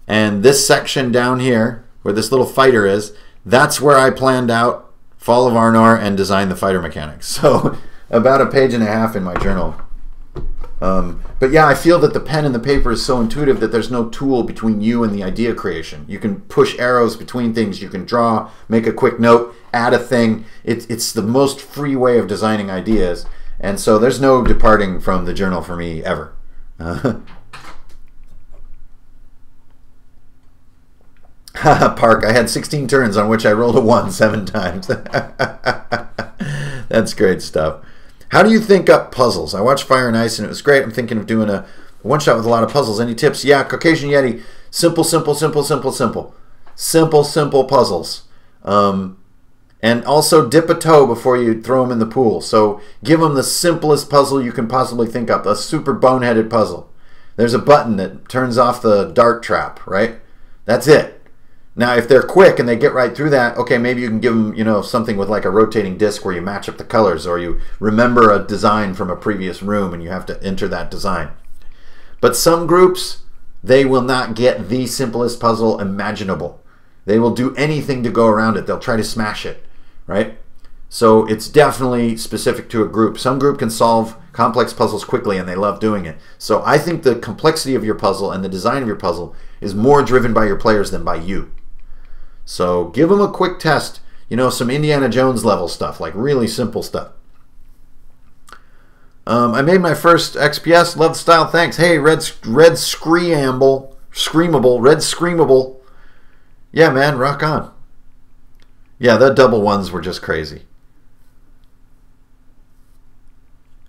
[SPEAKER 1] and this section down here, where this little fighter is, that's where I planned out Fall of Arnor and designed the fighter mechanics. So about 1.5 pages in my journal. But yeah, I feel that the pen and the paper is so intuitive that there's no tool between you and the idea creation. You can push arrows between things. You can draw, make a quick note, add a thing. It's the most free way of designing ideas. And so there's no departing from the journal for me ever. Park, I had 16 turns on which I rolled a 1 7 times. That's great stuff. How do you think up puzzles? I watched Fire and Ice and it was great. I'm thinking of doing a one-shot with a lot of puzzles. Any tips? Yeah, Caucasian Yeti. Simple, simple, simple, simple, simple. Simple, simple puzzles. And also dip a toe before you throw them in the pool. So give them the simplest puzzle you can possibly think up. A super boneheaded puzzle. There's a button that turns off the dart trap, right? That's it. Now, if they're quick and they get right through that, okay, maybe you can give them, you know, something with like a rotating disc where you match up the colors, or you remember a design from a previous room and you have to enter that design. But some groups, they will not get the simplest puzzle imaginable. They will do anything to go around it. They'll try to smash it, right? So it's definitely specific to a group. Some group can solve complex puzzles quickly and they love doing it. So I think the complexity of your puzzle and the design of your puzzle is more driven by your players than by you. So give them a quick test, you know, some Indiana Jones level stuff, like really simple stuff. I made my first XPS, love the style, thanks. Hey, Red Screamable, Red Screamable. Yeah, man, rock on. Yeah, the double ones were just crazy.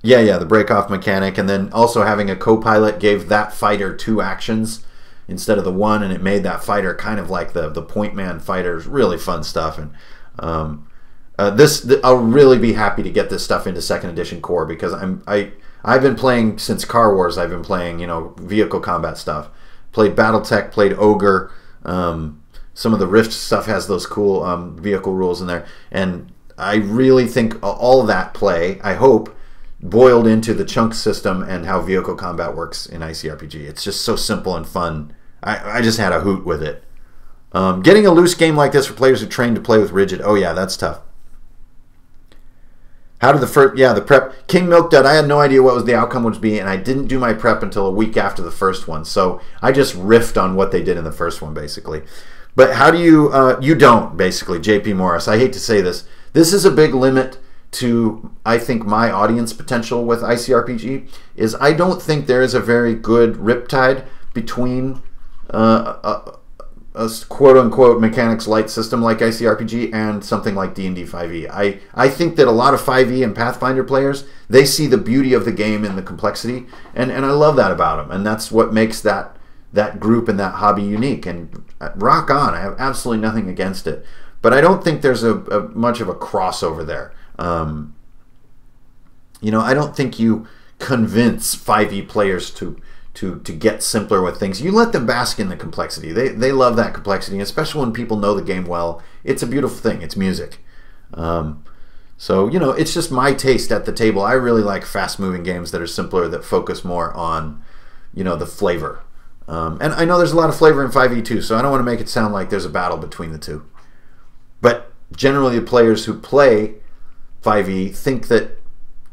[SPEAKER 1] Yeah, the break-off mechanic, and then also having a co-pilot gave that fighter 2 actions instead of the 1, and it made that fighter kind of like the point man fighters. Really fun stuff. And I'll really be happy to get this stuff into 2nd edition core, because I've been playing since Car Wars. I've been playing, you know, vehicle combat stuff. Played BattleTech, played Ogre. Some of the Rift stuff has those cool vehicle rules in there, and I really think all of that play, I hope, boiled into the chunk system and how vehicle combat works in ICRPG. It's just so simple and fun. I just had a hoot with it. Getting a loose game like this for players who train to play with rigid. Oh yeah, that's tough. How did the prep? King Milk Dud, I had no idea what was the outcome would be, and I didn't do my prep until a week after the first one. So I just riffed on what they did in the first one, basically. But how do you, you don't, basically, JP Morris. I hate to say this. This is a big limit to, I think, my audience potential with ICRPG, is I don't think there is a very good riptide between a quote-unquote mechanics light system like ICRPG and something like D&D 5e. I think that a lot of 5e and Pathfinder players, they see the beauty of the game in the complexity, and I love that about them, and that's what makes that group and that hobby unique. And rock on, I have absolutely nothing against it. But I don't think there's a much of a crossover there. You know, I don't think you convince 5e players to get simpler with things. You let them bask in the complexity. They love that complexity, especially when people know the game well. It's a beautiful thing. It's music. So, you know, it's just my taste at the table. I really like fast-moving games that are simpler, that focus more on, you know, the flavor. And I know there's a lot of flavor in 5e too, so I don't want to make it sound like there's a battle between the two. But generally the players who play 5e think that,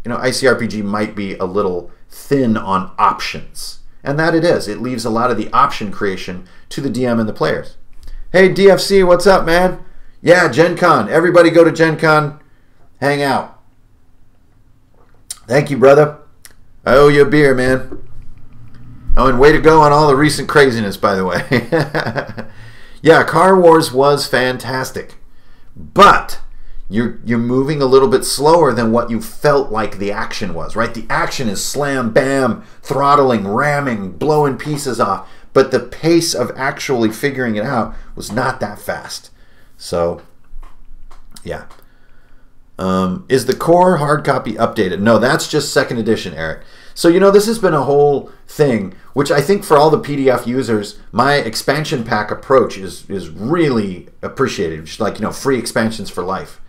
[SPEAKER 1] you know, ICRPG might be a little thin on options. And that it is. It leaves a lot of the option creation to the DM and the players. Hey, DFC, what's up, man? Yeah, Gen Con. Everybody go to Gen Con. Hang out. Thank you, brother. I owe you a beer, man. Oh, and way to go on all the recent craziness, by the way. Yeah, Car Wars was fantastic. But you're moving a little bit slower than what you felt like the action was, right? The action is slam, bam, throttling, ramming, blowing pieces off. But the pace of actually figuring it out was not that fast. So, yeah. Is the core hard copy updated? No, that's just 2nd edition, Eric. So, this has been a whole thing, which I think for all the PDF users, my expansion pack approach is really appreciated. Just like, free expansions for life.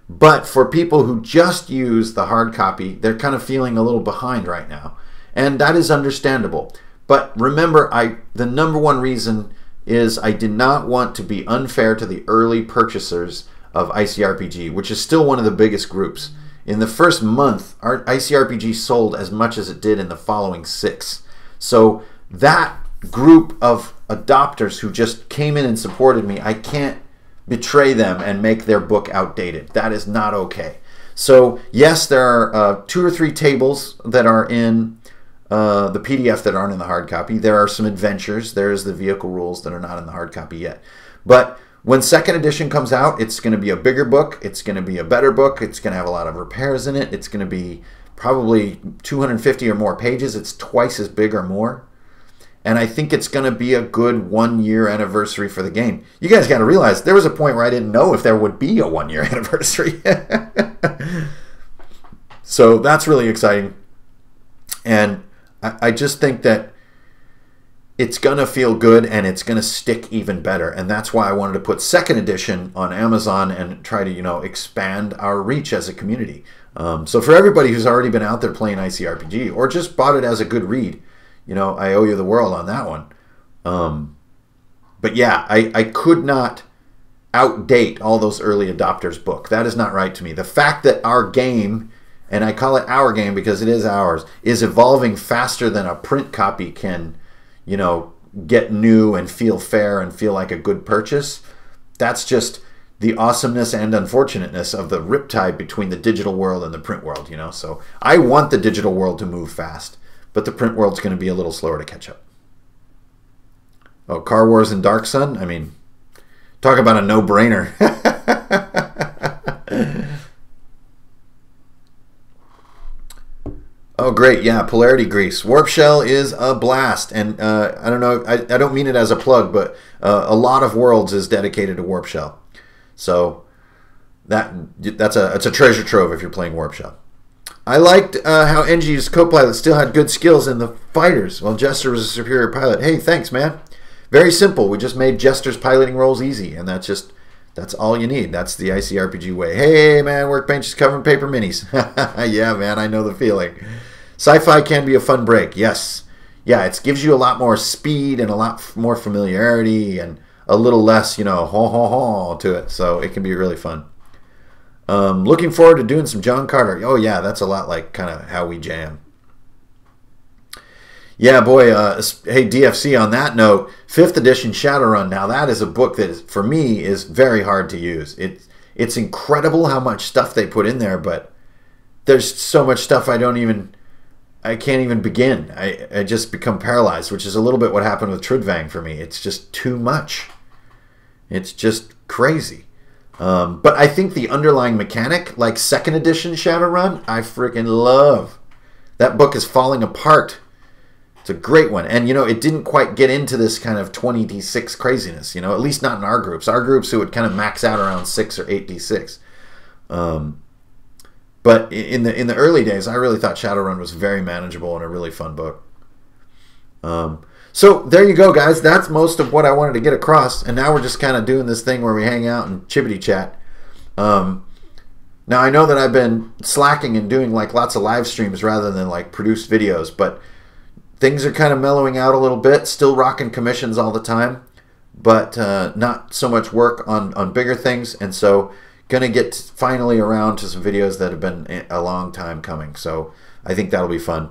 [SPEAKER 1] But for people who just use the hard copy, they're kind of feeling a little behind right now. And that is understandable. But remember, the number one reason is I did not want to be unfair to the early purchasers of ICRPG, which is still one of the biggest groups. In the first month, our ICRPG sold as much as it did in the following 6. So that group of adopters who just came in and supported me, I can't betray them and make their book outdated. That is not okay. So yes, there are 2 or 3 tables that are in the PDF that aren't in the hard copy. There are some adventures. There's the vehicle rules that are not in the hard copy yet. But when 2nd edition comes out, it's going to be a bigger book. It's going to be a better book. It's going to have a lot of repairs in it. It's going to be probably 250 or more pages. It's twice as big or more. And I think it's going to be a good 1-year anniversary for the game. You guys got to realize there was a point where I didn't know if there would be a 1-year anniversary. So that's really exciting. And I just think that it's going to feel good and it's going to stick even better. And that's why I wanted to put 2nd edition on Amazon and try to, expand our reach as a community. So for everybody who's already been out there playing ICRPG or just bought it as a good read, I owe you the world on that one. But yeah, I could not outdate all those early adopters' book. That is not right to me. The fact that our game, and I call it our game because it is ours, is evolving faster than a print copy can, get new and feel fair and feel like a good purchase. That's just the awesomeness and unfortunateness of the riptide between the digital world and the print world, So I want the digital world to move fast, but the print world's going to be a little slower to catch up. Oh, Car Wars and Dark Sun? I mean, talk about a no-brainer. Oh, great. Yeah, Polarity Grease. Warp Shell is a blast. And I don't know, I don't mean it as a plug, but a lot of Worlds is dedicated to Warp Shell. So it's a treasure trove if you're playing Warp Shell. I liked how NG's co-pilot still had good skills in the fighters, while Jester was a superior pilot. Hey, thanks, man. Very simple. We just made Jester's piloting roles easy, and that's all you need. That's the ICRPG way. Hey, man, Workbench is covering paper minis. Yeah, man, I know the feeling. Sci-fi can be a fun break, yes. Yeah, it gives you a lot more speed and a lot more familiarity and a little less, to it. So it can be really fun. Looking forward to doing some John Carter. Oh, yeah, that's a lot like kind of how we jam. Yeah, boy, hey, DFC, on that note, 5th edition Shadowrun. Now, that is a book that, for me, is very hard to use. It's incredible how much stuff they put in there, but there's so much stuff I can't even begin. I just become paralyzed, which is a little bit what happened with Trudvang for me. It's just too much. It's just crazy. But I think the underlying mechanic, like 2nd edition Shadowrun, I freaking love. That book is falling apart. It's a great one. And, it didn't quite get into this kind of 20d6 craziness, at least not in our groups. Our groups, it would kind of max out around 6 or 8d6. But in the early days, I really thought Shadowrun was very manageable and a really fun book. So there you go, guys. That's most of what I wanted to get across. And now we're just kind of doing this thing where we hang out and chibbity chat. Now I know that I've been slacking and doing like lots of live streams rather than like produced videos, but things are kind of mellowing out a little bit. Still rocking commissions all the time, but not so much work on bigger things. And so going to get finally around to some videos that have been a long time coming. So I think that'll be fun.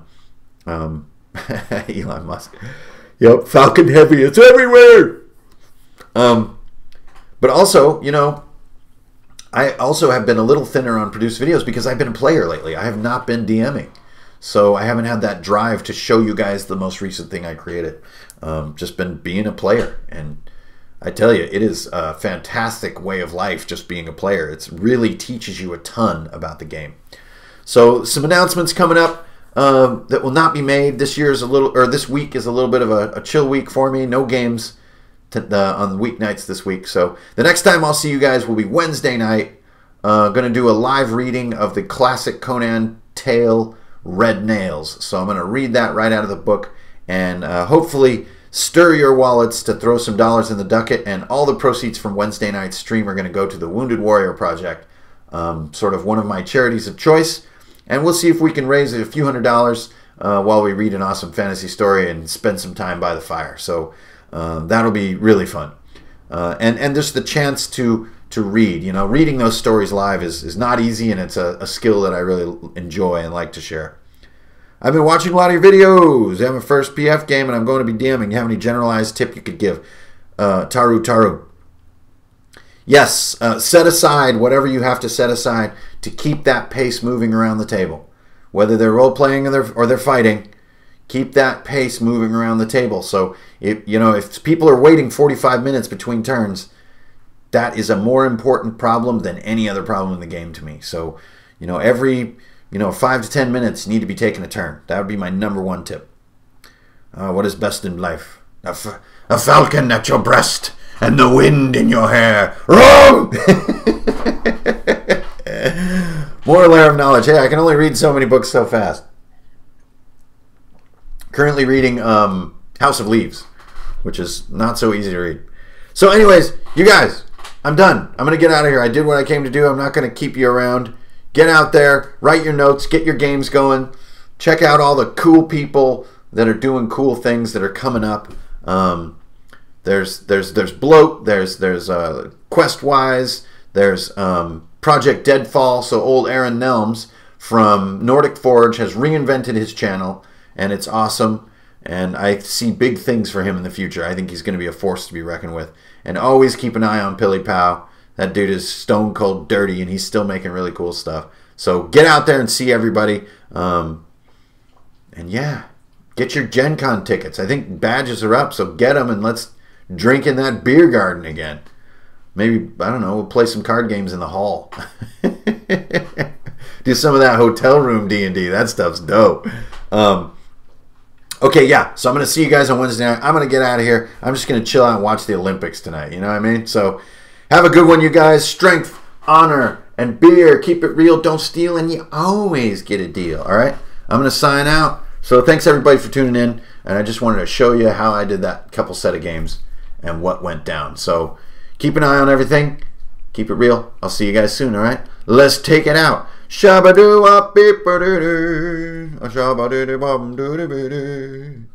[SPEAKER 1] Elon Musk. Yep, Falcon Heavy. It's everywhere. But also, I also have been a little thinner on produced videos because I've been a player lately. I have not been DMing. So I haven't had that drive to show you guys the most recent thing I created. Just been being a player. And I tell you, it is a fantastic way of life just being a player. It really teaches you a ton about the game. So some announcements coming up that will not be made. This week is a little bit of a chill week for me. No games on the weeknights this week. So the next time I'll see you guys will be Wednesday night. Going to do a live reading of the classic Conan tale, Red Nails. So I'm going to read that right out of the book and hopefully stir your wallets to throw some dollars in the ducat, and all the proceeds from Wednesday night's stream are going to go to the Wounded Warrior Project, sort of one of my charities of choice. And we'll see if we can raise a few $100s while we read an awesome fantasy story and spend some time by the fire. So that'll be really fun. And just the chance to read. You know, reading those stories live is not easy, and it's a skill that I really enjoy and like to share. I've been watching a lot of your videos. I have a first PF game, and I'm going to be DMing. You have any generalized tip you could give? Taru. Yes, set aside whatever you have to set aside to keep that pace moving around the table. Whether they're role-playing or they're fighting, keep that pace moving around the table. So, if people are waiting 45 minutes between turns, that is a more important problem than any other problem in the game to me. So, every 5 to 10 minutes you need to be taking a turn. That would be my #1 tip. What is best in life? A falcon at your breast and the wind in your hair. Wrong! More layer of knowledge. Hey, I can only read so many books so fast. Currently reading House of Leaves, which is not so easy to read. So anyways, you guys, I'm done. I'm going to get out of here. I did what I came to do. I'm not going to keep you around. Get out there, write your notes, get your games going. Check out all the cool people that are doing cool things that are coming up. There's Bloat, there's Questwise, there's Project Deadfall. So old Aaron Nelms from Nordic Forge has reinvented his channel, and it's awesome. And I see big things for him in the future. I think he's going to be a force to be reckoned with. And always keep an eye on Pilly Pow. That dude is stone cold dirty, and he's still making really cool stuff. So get out there and see everybody. And yeah, get your Gen Con tickets. I think badges are up, so get them and let's drink in that beer garden again. Maybe, I don't know, we'll play some card games in the hall. Do some of that hotel room D&D. That stuff's dope. Okay, yeah, so I'm going to see you guys on Wednesday night. I'm going to get out of here. I'm just going to chill out and watch the Olympics tonight. You know what I mean? So have a good one, you guys. Strength, honor, and beer. Keep it real. Don't steal, and you always get a deal. All right? I'm going to sign out. So thanks, everybody, for tuning in. And I just wanted to show you how I did that couple set of games and what went down. So keep an eye on everything. Keep it real. I'll see you guys soon, all right? Let's take it out. Shabba-doo-wop-beep-a-doo-doo. A-shabba-doo-doo-bop-doo-doo-doo.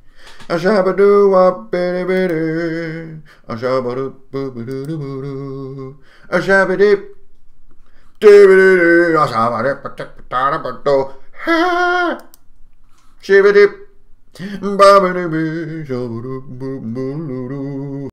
[SPEAKER 1] A-shabba-doo-wop-beep-a-doo. A-shabba-doo-boo-doo-doo-doo. A-shabba-dip-doo-doo-doo. A-shabba-dip-a-dip-a-dip-a-dip. Ha! Shibba-dip. Ba-ba-doo-boo. Shabba-doo-boo-boo-doo-doo.